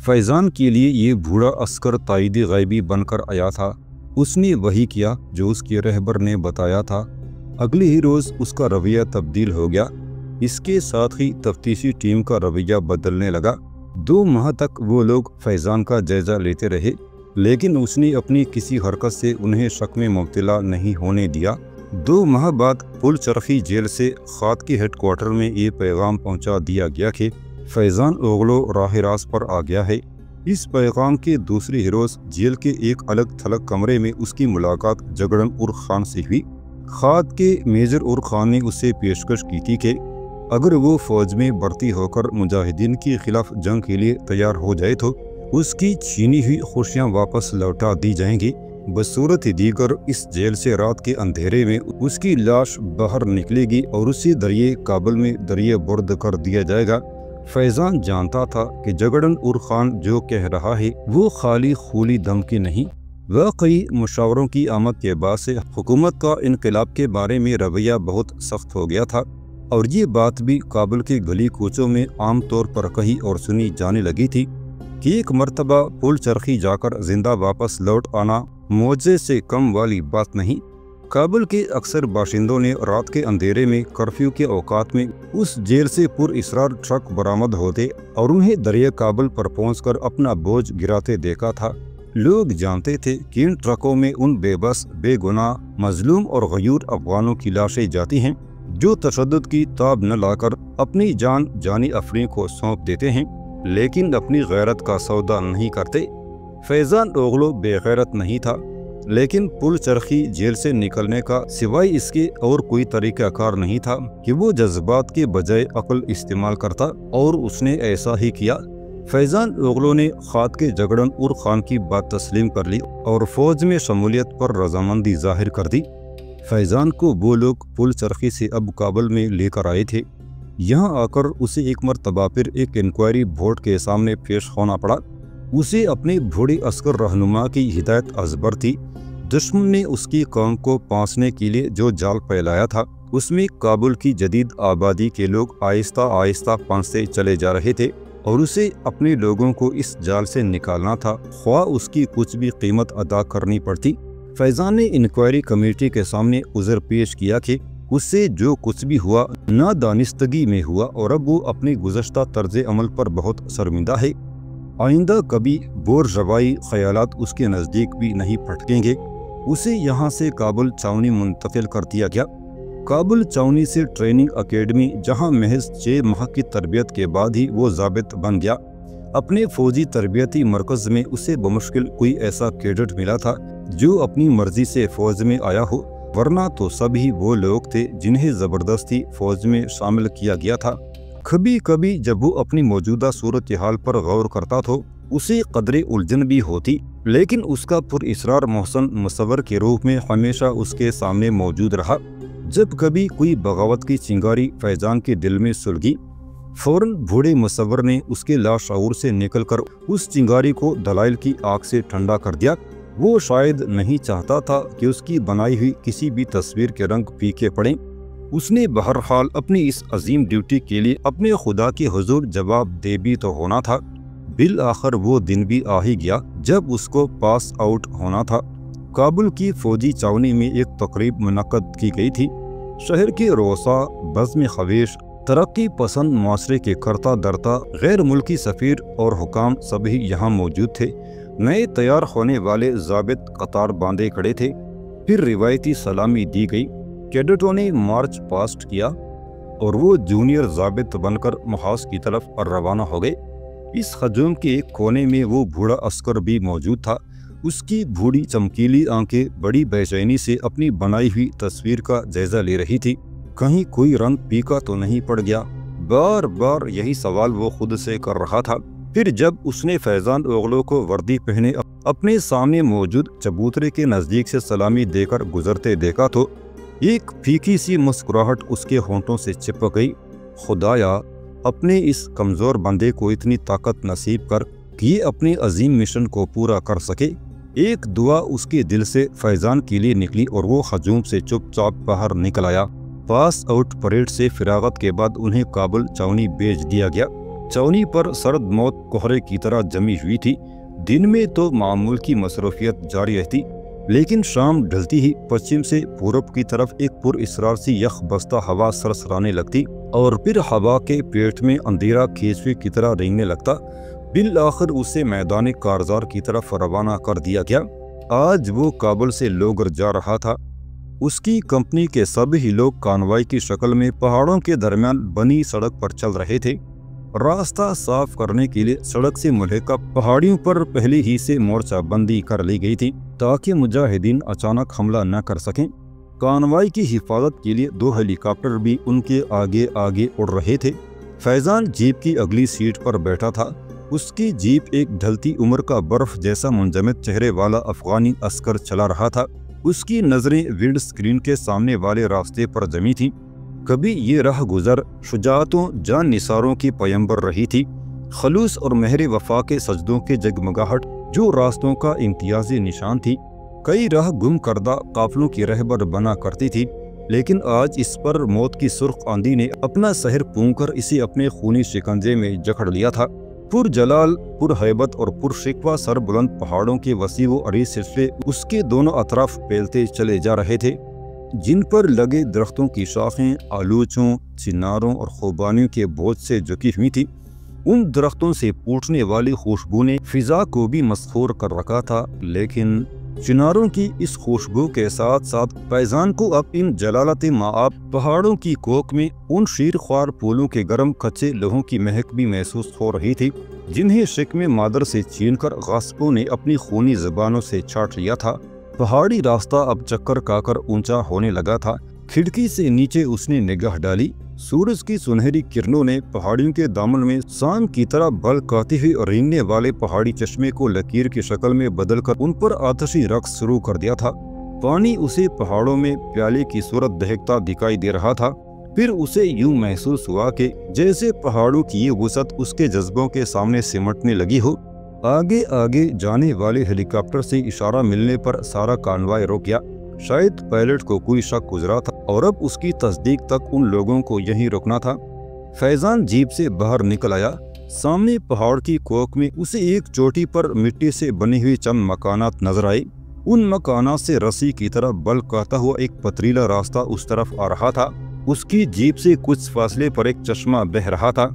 फैज़ान के लिए ये बूढ़ा अस्कर ताइदी गैबी बनकर आया था। उसने वही किया जो उसके रहबर ने बताया था। अगले ही रोज़ उसका रवैया तब्दील हो गया। इसके साथ ही तफ्तीशी टीम का रवैया बदलने लगा। 2 माह तक वो लोग फैज़ान का जायज़ा लेते रहे, लेकिन उसने अपनी किसी हरकत से उन्हें शक में मुब्तला नहीं होने दिया। 2 माह बाद पुलचरखी जेल से खात के हेडक्वार्टर में ये पैगाम पहुंचा दिया गया कि फैज़ान ओगलो राह रास्त पर आ गया है। इस पैगाम के दूसरे ही रोज़ जेल के एक अलग थलग कमरे में उसकी मुलाकात जगड़न उर खान से हुई। खात के मेजर उर खान ने उससे पेशकश की थी कि अगर वो फ़ौज में भर्ती होकर मुजाहिदीन के खिलाफ जंग के लिए तैयार हो जाए तो उसकी छीनी हुई खुशियाँ वापस लौटा दी जाएंगी। बसूरत दीगर इस जेल से रात के अंधेरे में उसकी लाश बाहर निकलेगी और उसे दरिए काबुल में दरिया बुर्द कर दिया जाएगा। फैज़ान जानता था कि जगड़न उर खान जो कह रहा है वो खाली खूली धमकी नहीं, वाकई मुशावरों की आमद के बाद से हुकूमत का इनकलाब के बारे में रवैया बहुत सख्त हो गया था। और ये बात भी काबुल के गली कूचों में आम तौर पर कही और सुनी जाने लगी थी कि एक मर्तबा पुलचरखी जाकर जिंदा वापस लौट आना मौजे से कम वाली बात नहीं। काबुल के अक्सर बाशिंदों ने रात के अंधेरे में कर्फ्यू के औकात में उस जेल से पुरइसरार ट्रक बरामद होते और उन्हें दरिया काबुल पर पहुंचकर अपना बोझ गिराते देखा था। लोग जानते थे कि इन ट्रकों में उन बेबस, बेगुनाह, मजलूम और गयूर अफगानों की लाशें जाती हैं जो तशद्दुद की ताब न लाकर अपनी जान जानी अफरीन को सौंप देते हैं, लेकिन अपनी गैरत का सौदा नहीं करते। फैज़ान ओगलो बेगैरत नहीं था, लेकिन पुलचरखी जेल से निकलने का सिवाय इसके और कोई तरीक़ाकार नहीं था कि वो जज्बात के बजाय अक्ल इस्तेमाल करता, और उसने ऐसा ही किया। फैज़ान ओगलो ने खात के जगड़न उर खान की बात तस्लीम कर ली और फ़ौज में शमूलियत पर रजामंदी जाहिर कर दी। फैज़ान को वो लोग पुलचरखी से अब काबुल में लेकर आए थे। यहाँ आकर उसे एक मरतबा फिर एक इंक्वायरी बोर्ड के सामने पेश होना पड़ा। उसे अपने बूढ़े अस्कर रहनुमा की हिदायत अजबर थी। दुश्मन ने उसकी कौम को पांसने के लिए जो जाल फैलाया था, उसमें काबुल की जदीद आबादी के लोग आहिस्ता आहिस्ता पांसते चले जा रहे थे और उसे अपने लोगों को इस जाल से निकालना था, ख्वाह उसकी कुछ भी कीमत अदा करनी पड़ती। फैज़ान ने इंक्वायरी कमेटी के सामने उज़र पेश किया कि उससे जो कुछ भी हुआ नादानिस्तगी में हुआ और अब वो अपने गुज़श्ता तर्ज अमल पर बहुत शर्मिंदा है। आइंदा कभी बोरजवाई ख्यालात उसके नज़दीक भी नहीं फटकेंगे। उसे यहाँ से काबुल छावनी मुंतकिल कर दिया गया। काबुल छावनी से ट्रेनिंग अकेडमी, जहाँ महज 6 माह की तरबियत के बाद ही वो ज़ाबित बन गया। अपने फौजी तरबियती मरकज़ में उसे बमुश्किल कोई ऐसा कैडेट मिला था जो अपनी मर्जी से फ़ौज में आया हो, वरना तो सभी वो लोग थे जिन्हें ज़बरदस्ती फ़ौज में शामिल किया गया था। कभी कभी जब वो अपनी मौजूदा सूरत हाल पर गौर करता तो उसे कदरे उलझन भी होती, लेकिन उसका पुरइसरार मोहसन मुसव्वर के रूप में हमेशा उसके सामने मौजूद रहा। जब कभी कोई बगावत की चिंगारी फैज़ान के दिल में सुलगी, फौरन बूढ़े मुसव्वर ने उसके लाशऊर से निकलकर उस चिंगारी को दलाइल की आग से ठंडा कर दिया। वो शायद नहीं चाहता था कि उसकी बनाई हुई किसी भी तस्वीर के रंग फीके पड़ें। उसने बहरहाल अपनी इस अजीम ड्यूटी के लिए अपने खुदा के हुजूर जवाब दे भी तो होना था। बिल आखिर वो दिन भी आ ही गया जब उसको पास आउट होना था। काबुल की फौजी छावनी में एक तकरीब मुनक्कद की गई थी। शहर के रोसा, बज़्म ख़वीश, तरक्की पसंद माशरे के करता दरता गैर मुल्की सफ़ीर और हुकाम सभी यहाँ मौजूद थे। नए तैयार होने वाले ज़ाबित कतार बांधे खड़े थे। फिर रिवायती सलामी दी गई। कैडेटों ने मार्च पास्ट किया और वो जूनियर ज़ाबित बनकर महाज की तरफ रवाना हो गए। इस हजूम के एक कोने में वो बूढ़ा अस्कर भी मौजूद था। उसकी बूढ़ी चमकीली आंखें बड़ी बेचैनी से अपनी बनाई हुई तस्वीर का जायजा ले रही थी। कहीं कोई रंग फीका तो नहीं पड़ गया? बार बार यही सवाल वो खुद से कर रहा था। फिर जब उसने फैज़ान ओगलो को वर्दी पहने अपने सामने मौजूद चबूतरे के नज़दीक से सलामी देकर गुजरते देखा तो एक फीकी सी मुस्कुराहट उसके होंठों से चिपक गई। खुदाया, अपने इस कमज़ोर बंदे को इतनी ताकत नसीब कर कि ये अपने अजीम मिशन को पूरा कर सके। एक दुआ उसके दिल से फैज़ान के लिए निकली और वो हजूम से चुपचाप बाहर निकल आया। पास आउट परेड से फिरागत के बाद उन्हें काबुल छावनी भेज दिया गया। छावनी पर सर्द मौत कोहरे की तरह जमी हुई थी। दिन में तो मामूल की मसरूफियत जारी रहती, लेकिन शाम ढलती ही पश्चिम से पूरब की तरफ एक पुरअसरार सी यख बस्ता हवा सरसराने लगती और फिर हवा के पेट में अंधेरा केचुए की तरह रेंगने लगता। बिल आखिर उसे मैदान कारजार की तरफ रवाना कर दिया गया। आज वो काबुल से लोगर जा रहा था। उसकी कंपनी के सभी लोग कानवाई की शक्ल में पहाड़ों के दरमियान बनी सड़क पर चल रहे थे। रास्ता साफ करने के लिए सड़क से मुल्हिका पहाड़ियों पर पहले ही से मोर्चाबंदी कर ली गई थी ताकि मुजाहिदीन अचानक हमला न कर सकें। कानवाई की हिफाजत के लिए 2 हेलीकॉप्टर भी उनके आगे आगे उड़ रहे थे। फैजान जीप की अगली सीट पर बैठा था। उसकी जीप एक ढलती उम्र का बर्फ जैसा मुंजमद चेहरे वाला अफगानी अस्कर चला रहा था। उसकी नजरें विंड स्क्रीन के सामने वाले रास्ते पर जमी थीं। कभी ये राह गुजर शुजाअतों जान निसारों की पयंबर रही थी, खलूस और मेहर वफा के सजदों के जगमगाहट जो रास्तों का इम्तियाजी निशान थी। कई राह गुम करदा काफलों की रहबर बना करती थी, लेकिन आज इस पर मौत की सुर्ख आंधी ने अपना सहर पूंकर इसे अपने खूनी शिकंजे में जकड़ लिया था। पुरजलाल, पुरहैबत और पुरशिकवा सर बुलंद पहाड़ों के वसी व अरीज सिलसिले उसके दोनों अतराफ फैलते चले जा रहे थे, जिन पर लगे दरख्तों की शाखें आलूचों, चिनारों और खुबानियों के बोझ से झुकी हुई थी। उन दरख्तों से फूटने वाली खुशबू ने फिजा को भी मसहूर कर रखा था, लेकिन चिनारों की इस खुशबू के साथ साथ फैजान को अब इन जलालत माआब पहाड़ों की कोक में उन शीरख्वार फूलों के गर्म कच्चे लहू की महक भी महसूस हो रही थी, जिन्हें शिकमे मादर से छीनकर गासिबों ने अपनी खूनी ज़बानों से छाट लिया था। पहाड़ी रास्ता अब चक्कर खाकर ऊंचा होने लगा था। खिड़की से नीचे उसने निगाह डाली। सूरज की सुनहरी किरणों ने पहाड़ियों के दामन में शाम की तरह बलकाती हुई और रेंगने वाले पहाड़ी चश्मे को लकीर की शक्ल में बदलकर उन पर आतशी रक्स शुरू कर दिया था। पानी उसे पहाड़ों में प्याले की सूरत दहकता दिखाई दे रहा था। फिर उसे यूं महसूस हुआ कि जैसे पहाड़ों की ये वुसअत उसके जज्बों के सामने सिमटने लगी हो। आगे आगे जाने वाले हेलीकॉप्टर से इशारा मिलने पर सारा कानवाई रुक गया। शायद पायलट को कोई शक गुजरा था और अब उसकी तस्दीक तक उन लोगों को यहीं रुकना था। फैजान जीप से बाहर निकल आया। सामने पहाड़ की कोक में उसे एक चोटी पर मिट्टी से बनी हुई चंद मकानात नजर आए। उन मकानात से रस्सी की तरह बल कहता हुआ एक पथरीला रास्ता उस तरफ आ रहा था। उसकी जीप से कुछ फासले पर एक चश्मा बह रहा था।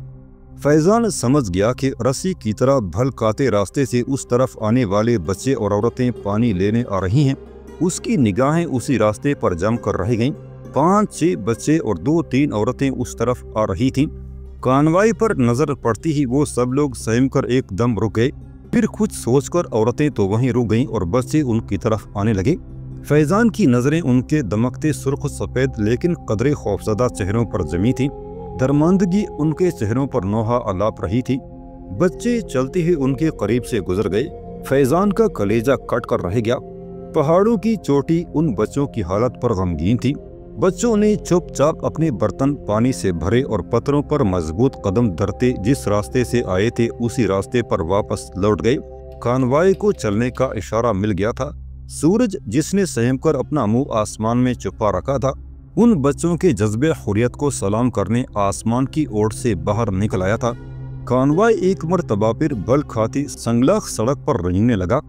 फैजान समझ गया कि रस्सी की तरह भलकाते रास्ते से उस तरफ आने वाले बच्चे और औरतें पानी लेने आ रही हैं। उसकी निगाहें उसी रास्ते पर जम कर रह गईं। 5-6 बच्चे और 2-3 औरतें उस तरफ आ रही थीं। कानवाई पर नजर पड़ती ही वो सब लोग सहम कर एकदम रुक गए। फिर कुछ सोचकर औरतें तो वहीं रुक गईं और बच्चे उनकी तरफ आने लगे। फैजान की नजरें उनके दमकते सुर्ख सफेद लेकिन कदरे खौफजदा चेहरों पर जमी थी। दरमंदगी उनके चेहरों पर नोहा अलाप रही थी। बच्चे चलते ही उनके करीब से गुजर गए। फैजान का कलेजा कट कर रह गया। पहाड़ों की चोटी उन बच्चों की हालत पर गमगीन थी। बच्चों ने चुपचाप अपने बर्तन पानी से भरे और पत्थरों पर मजबूत कदम धरते जिस रास्ते से आए थे उसी रास्ते पर वापस लौट गए। कानवाई को चलने का इशारा मिल गया था। सूरज, जिसने सहमकर अपना मुंह आसमान में छुपा रखा था, उन बच्चों के जज्बे हुर्रियत को सलाम करने आसमान की ओर से बाहर निकल आया था। कानवाई एक मरतबा फिर बल खाती संगलाख सड़क पर रेंगने लगा।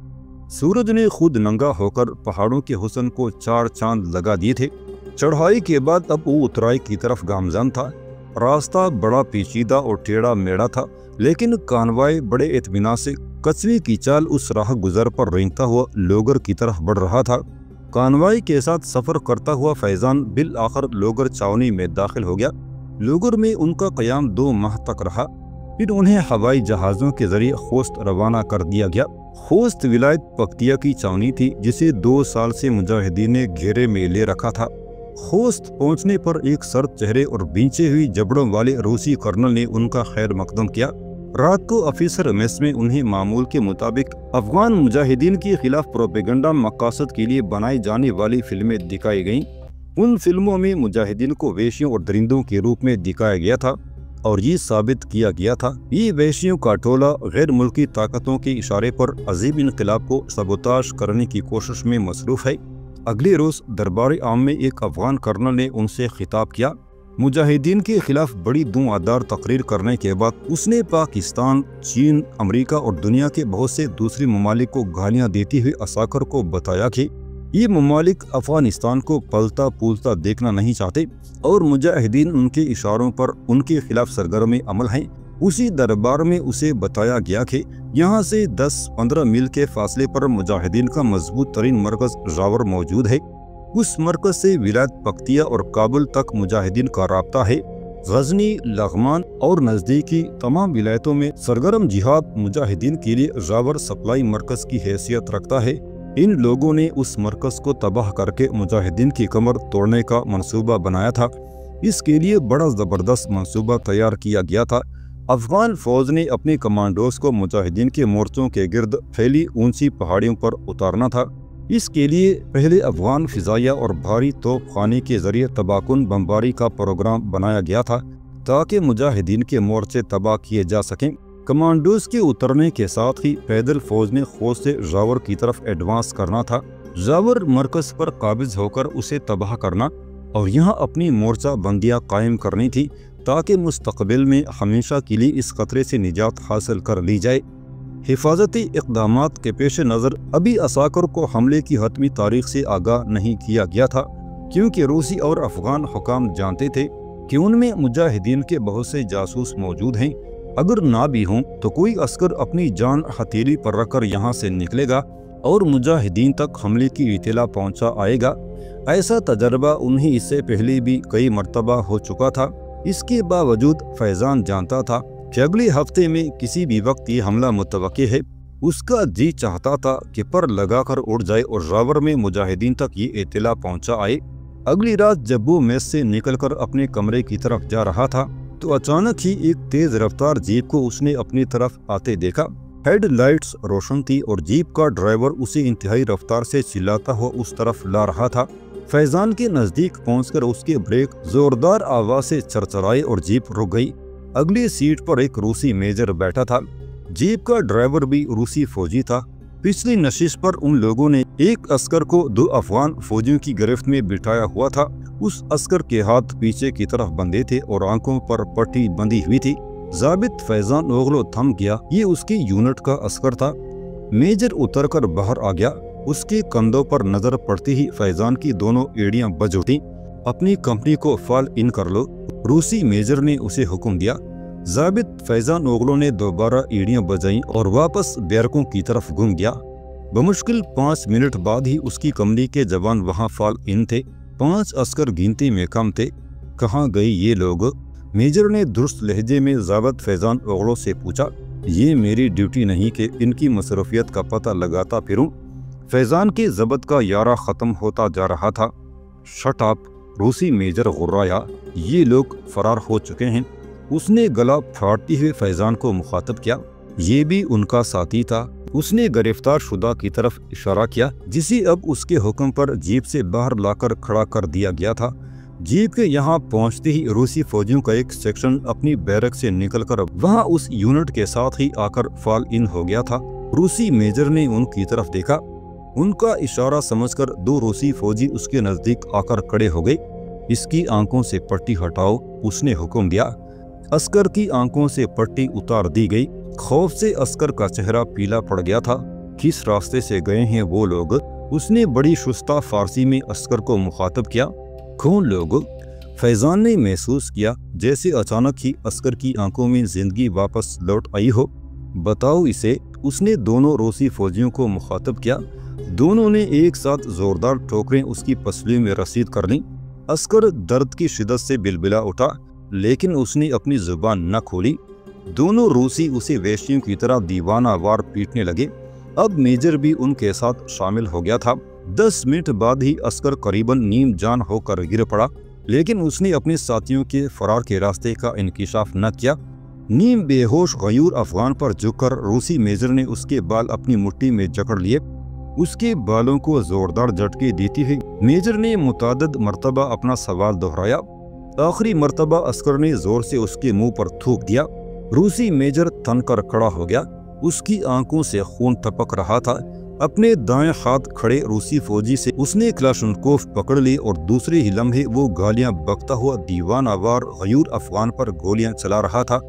सूरज ने खुद नंगा होकर पहाड़ों के हुस्न को 4 चांद लगा दिए थे। चढ़ाई के बाद अब वो उतराई की तरफ गामजान था। रास्ता बड़ा पेचीदा और टेढ़ा मेढ़ा था, लेकिन कानवाई बड़े इत्मीनान से कचरे की चाल उस राह गुजर पर रेंगता हुआ लोगर की तरफ बढ़ रहा था। कानवाई के साथ सफर करता हुआ फैजान बिल आखिर लोगर छावनी में दाखिल हो गया। लोगर में उनका क़याम 2 माह तक रहा। फिर उन्हें हवाई जहाज़ों के जरिए खोस्त रवाना कर दिया गया। खोस्त विलायत पख्तिया की छावनी थी जिसे 2 साल से मुजाहिदीन ने घेरे में ले रखा था। खोस्त पहुंचने पर एक सर्द चेहरे और बींचे हुई जबड़ों वाले रूसी कर्नल ने उनका खैर मकदम किया। रात को ऑफिसर मेस में उन्हें मामूल के मुताबिक अफगान मुजाहिदीन के खिलाफ प्रोपेगेंडा मकासद के लिए बनाई जाने वाली फिल्में दिखाई गईं। उन फिल्मों में मुजाहिदीन को वेश्यों और दरिंदों के रूप में दिखाया गया था और ये साबित किया गया था ये वेश्यों का टोला गैर मुल्की ताकतों के इशारे पर अजीब इनकलाब को सबोताश करने की कोशिश में मसरूफ है। अगले रोज दरबार आम में एक अफगान कर्नल ने उनसे खिताब किया। मुजाहिदीन के खिलाफ बड़ी धुआंधार तकरीर करने के बाद उसने पाकिस्तान, चीन, अमेरिका और दुनिया के बहुत से दूसरे ममालिक को गालियां देते हुए असाकर को बताया कि ये ममालिक अफगानिस्तान को पलता फूलता देखना नहीं चाहते और मुजाहिदीन उनके इशारों पर उनके खिलाफ सरगर्म अमल हैं। उसी दरबार में उसे बताया गया कि यहाँ से 10-15 मील के फासले पर मुजाहिदीन का मजबूत तरीन मरकज जावर मौजूद है। उस मरकज से विलायत पख्तिया और काबुल तक मुजाहिदीन का राब्ता है। गजनी, लघमान और नज़दीकी तमाम विलायतों में सरगर्म जिहाद मुजाहिदीन के लिए जावर सप्लाई मरकज की हैसियत रखता है। इन लोगों ने उस मरकज को तबाह करके मुजाहिदीन की कमर तोड़ने का मंसूबा बनाया था। इसके लिए बड़ा ज़बरदस्त मंसूबा तैयार किया गया था। अफगान फौज ने अपने कमांडोज को मुजाहिदीन के मोर्चों के गिर्द फैली ऊंची पहाड़ियों पर उतारना था। इसके लिए पहले अफगान फिजाइया और भारी तोपखाने के जरिए तबाहकुन बमबारी का प्रोग्राम बनाया गया था ताकि मुजाहिदीन के मोर्चे तबाह किए जा सकें। कमांडोज के उतरने के साथ ही पैदल फौज ने खोज से जावर की तरफ एडवांस करना था। जावर मरकज पर काबिज होकर उसे तबाह करना और यहाँ अपनी मोर्चा बंदियाँ कायम करनी थी ताकि मुस्तकबिल में हमेशा के लिए इस खतरे से निजात हासिल कर ली जाए। हिफाजती इक़दामात के पेश नज़र अभी असाकर को हमले की हतमी तारीख से आगाह नहीं किया गया था, क्योंकि रूसी और अफगान हुकाम जानते थे कि उनमें मुजाहिदीन के बहुत से जासूस मौजूद हैं। अगर ना भी हों तो कोई अस्कर अपनी जान हथेली पर रखकर यहाँ से निकलेगा और मुजाहिदीन तक हमले की इत्तला पहुँचा आएगा। ऐसा तजर्बा उन्हें इससे पहले भी कई मरतबा हो चुका था। इसके बावजूद फैजान जानता था कि अगले हफ्ते में किसी भी वक्त ये हमला मुतवक्के है। उसका जी चाहता था कि पर लगाकर उड़ जाए और जावर में मुजाहिदीन तक ये इत्तला पहुंचा आए। अगली रात जब वो मेस से निकलकर अपने कमरे की तरफ जा रहा था तो अचानक ही एक तेज रफ्तार जीप को उसने अपनी तरफ आते देखा। हेडलाइट्स रोशन थी और जीप का ड्राइवर उसे इंतहाई रफ्तार से चिल्लाता हुआ उस तरफ ला रहा था। फैजान के नजदीक पहुंचकर उसके ब्रेक जोरदार आवाज से चरचराए और जीप रुक गई। अगली सीट पर एक रूसी मेजर बैठा था। जीप का ड्राइवर भी रूसी फौजी था। पिछली नशिश पर उन लोगों ने एक अस्कर को 2 अफगान फौजियों की गिरफ्त में बिठाया हुआ था। उस अस्कर के हाथ पीछे की तरफ बंधे थे और आंखों पर पट्टी बंधी हुई थी। जाबित फैजान ओगलो थम गया। ये उसकी यूनिट का अस्कर था। मेजर उतरकर बाहर आ गया। उसके कंधों पर नजर पड़ती ही फैजान की दोनों एड़ियां बज उठी। अपनी कंपनी को फॉल इन कर लो, रूसी मेजर ने उसे हुक्म दिया। जाबित फैजान ओगलो ने दोबारा एड़ियां बजाईं और वापस बैरकों की तरफ घूम गया। बमुश्किल 5 मिनट बाद ही उसकी कंपनी के जवान वहां फॉल इन थे। 5 अस्कर गिनती में कम थे। कहाँ गए ये लोग? मेजर ने दुरुस्त लहजे में जाबित फैजान ओगलो से पूछा। ये मेरी ड्यूटी नहीं कि इनकी मसरूफियत का पता लगाता फिरूं। फैजान के जबत का यारा ख़त्म होता जा रहा था। शट अप, रूसी मेजर गुर्राया, ये लोग फरार हो चुके हैं। उसने गला फाड़ते हुए फैजान को मुखातब किया। ये भी उनका साथी था। उसने गिरफ्तार शुदा की तरफ इशारा किया, जिसे अब उसके हुक्म पर जीप से बाहर लाकर खड़ा कर दिया गया था। जीप के यहाँ पहुँचते ही रूसी फौजियों का एक सेक्शन अपनी बैरक से निकलकर वहाँ उस यूनिट के साथ ही आकर फॉल इन हो गया था। रूसी मेजर ने उनकी तरफ देखा। उनका इशारा समझकर 2 रूसी फौजी उसके नजदीक आकर खड़े हो गए। इसकी आंखों से पट्टी हटाओ, उसने हुक्म दिया। अस्कर की आंखों से पट्टी उतार दी गई। खौफ से अस्कर का चेहरा पीला पड़ गया था। किस रास्ते से गए हैं वो लोग? उसने बड़ी शुस्ता फारसी में अस्कर को मुखातब किया। कौन लोग? फैजान ने महसूस किया जैसे अचानक ही अस्कर की आंखों में जिंदगी वापस लौट आई हो। बताओ इसे, उसने दोनों रूसी फौजियों को मुखातब किया। दोनों ने एक साथ जोरदार ठोकरें उसकी पसलियों में रसीद कर लीं। अस्कर दर्द की शिद्दत से बिलबिला उठा, लेकिन उसने अपनी जुबान न खोली। दोनों रूसी उसे वेश्यों की तरह दीवाना वार पीटने लगे। अब मेजर भी उनके साथ शामिल हो गया था। 10 मिनट बाद ही अस्कर करीबन नीम जान होकर गिर पड़ा, लेकिन उसने अपने साथियों के फरार के रास्ते का इंकिशाफ न किया। नीम बेहोश गयूर अफगान पर झुककर रूसी मेजर ने उसके बाल अपनी मुट्ठी में जकड़ लिए। उसके बालों को जोरदार झटके देती हुई मेजर ने मुतादद मर्तबा अपना सवाल दोहराया। आखिरी मर्तबा अस्कर ने जोर से उसके मुंह पर थूक दिया। रूसी मेजर तन कर खड़ा हो गया। उसकी आंखों से खून टपक रहा था। अपने दाएं हाथ खड़े रूसी फौजी से उसने क्लाशनकोफ पकड़ ली और दूसरे ही लम्हे वो गालियां बकता हुआ दीवानावार गयूर अफगान पर गोलियां चला रहा था।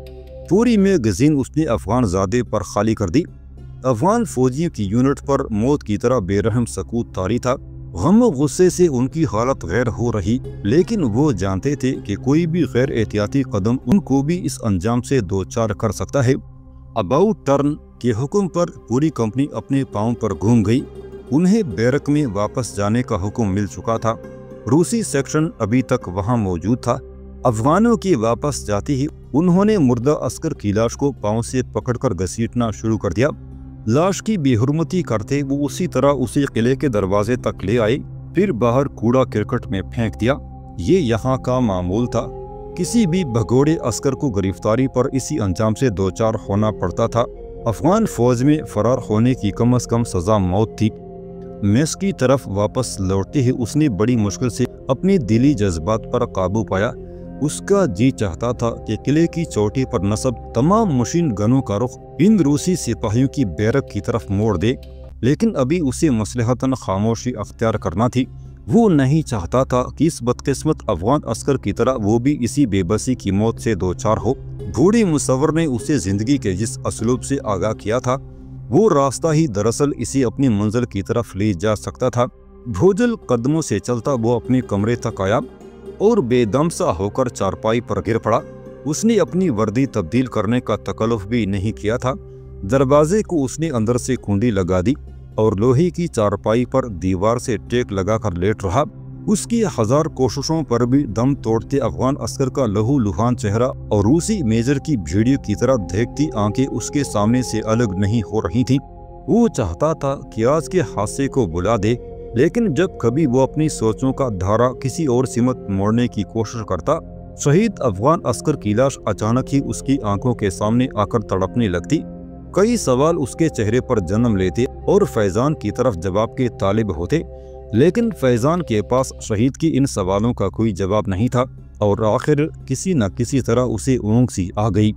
पूरी मैगजीन उसने अफगान ज़ादे पर खाली कर दी। अफगान फौजियों की यूनिट पर मौत की तरह बेरहम सकूत तारी था। गम और गुस्से से उनकी हालत गैर हो रही, लेकिन वो जानते थे कि कोई भी गैर एहतियाती कदम उनको भी इस अंजाम से दो चार कर सकता है। अबाउट टर्न के हुक्म पर पूरी कंपनी अपने पांव पर घूम गई। उन्हें बैरक में वापस जाने का हुक्म मिल चुका था। रूसी सेक्शन अभी तक वहां मौजूद था। अफगानों के वापस जाते ही उन्होंने मुर्दा अस्कर की लाश को पांव से पकड़कर घसीटना शुरू कर दिया। लाश की बेहुरमती करते वो उसी तरह उसे किले के दरवाजे तक ले आए, फिर बाहर कूड़ा करकट में फेंक दिया। ये यहाँ का मामूल था। किसी भी भगोड़े अस्कर को गिरफ्तारी पर इसी अंजाम से दो चार होना पड़ता था। अफगान फौज में फरार होने की कम से कम सजा मौत थी। मेस की तरफ वापस लौटते ही उसने बड़ी मुश्किल से अपनी दिली जज्बात पर काबू पाया। उसका जी चाहता था कि किले की चोटी पर नस्ब तमाम मशीन गनों का रुख इन रूसी सिपाहियों की बैरक की तरफ मोड़ दे, लेकिन अभी उसे मसलहतन खामोशी अख्तियार करना थी। वो नहीं चाहता था कि इस बदकिस्मत अफगान अस्कर की तरह वो भी इसी बेबसी की मौत से दो चार हो। बूढ़ी मुसव्वर ने उसे जिंदगी के जिस असलूब से आगाह किया था, वो रास्ता ही दरअसल इसी अपनी मंजिल की तरफ ले जा सकता था। भोजल कदमों से चलता वो अपने कमरे तक आया और बेदम सा होकर चारपाई पर गिर पड़ा। उसने अपनी वर्दी तब्दील करने का तकल्लुफ भी नहीं किया था। दरवाजे को उसने अंदर से कुंडी लगा दी और लोहे की चारपाई पर दीवार से टेक लगाकर लेट रहा। उसकी हजार कोशिशों पर भी दम तोड़ते अफगान अस्कर का लहू लुहान चेहरा और रूसी मेजर की भेड़ियों की तरह देखती आंखें उसके सामने से अलग नहीं हो रही थीं। वो चाहता था कि आज के हादसे को बुला दे, लेकिन जब कभी वो अपनी सोचों का धारा किसी और सिमत मोड़ने की कोशिश करता, शहीद अफगान अस्कर की लाश अचानक ही उसकी आंखों के सामने आकर तड़पने लगती। कई सवाल उसके चेहरे पर जन्म लेते और फैजान की तरफ जवाब के तालिब होते, लेकिन फैजान के पास शहीद की इन सवालों का कोई जवाब नहीं था और आखिर किसी न किसी तरह उसे ऊँग सी आ गई।